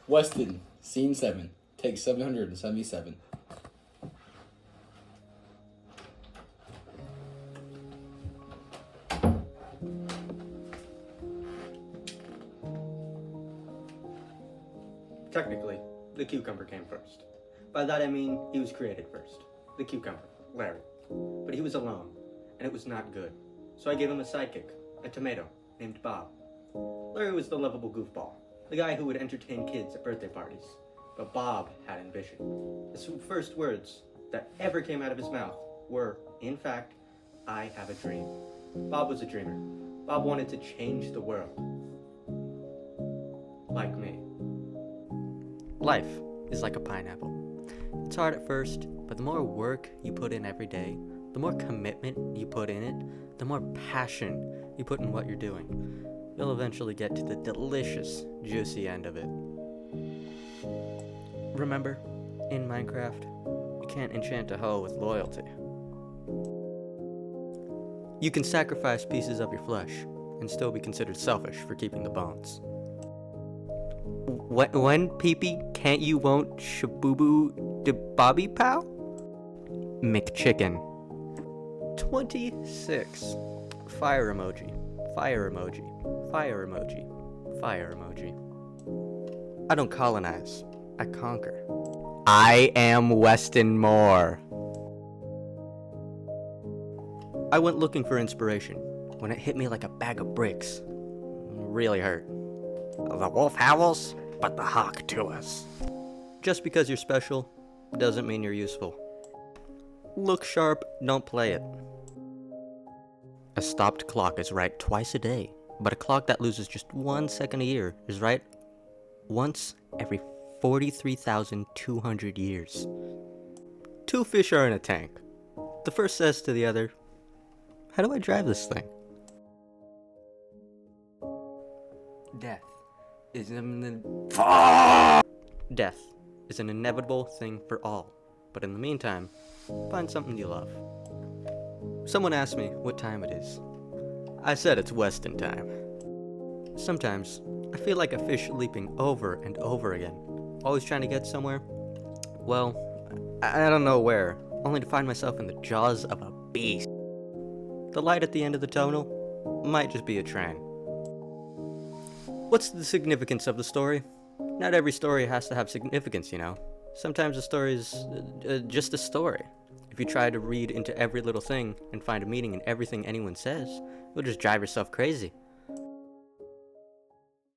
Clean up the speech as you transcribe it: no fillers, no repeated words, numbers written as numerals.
Weston, Scene 7, Take 777. Technically, the cucumber came first. By that I mean he was created first. The cucumber, Larry. But he was alone, and it was not good. So I gave him a sidekick, a tomato, named Bob. Larry was the lovable goofball, the guy who would entertain kids at birthday parties. But Bob had ambition. His first words that ever came out of his mouth were, in fact, I have a dream. Bob was a dreamer. Bob wanted to change the world. Like me. Life is like a pineapple. It's hard at first, but the more work you put in every day, the more commitment you put in it, the more passion you put in what you're doing, you'll eventually get to the delicious, juicy end of it. Remember, in Minecraft, you can't enchant a hoe with loyalty. You can sacrifice pieces of your flesh and still be considered selfish for keeping the bones. When pee-pee can't you won't shabooboo de bobby pow? McChicken. 26. Fire emoji. Fire emoji. Fire emoji. Fire emoji. I don't colonize. I conquer. I am Weston Moore. I went looking for inspiration when it hit me like a bag of bricks. It really hurt. The wolf howls, but the hawk to us. Just because you're special doesn't mean you're useful. Look sharp, don't play it. A stopped clock is right twice a day, but a clock that loses just 1 second a year is right once every 43,200 years. Two fish are in a tank. The first says to the other, how do I drive this thing? Death is Death is an inevitable thing for all, but in the meantime, find something you love. Someone asked me what time it is. I said it's Weston time. Sometimes, I feel like a fish leaping over and over again, always trying to get somewhere. Well, I don't know where, only to find myself in the jaws of a beast. The light at the end of the tunnel might just be a train. What's the significance of the story? Not every story has to have significance, you know. Sometimes a story is just a story. If you try to read into every little thing and find a meaning in everything anyone says, you'll just drive yourself crazy.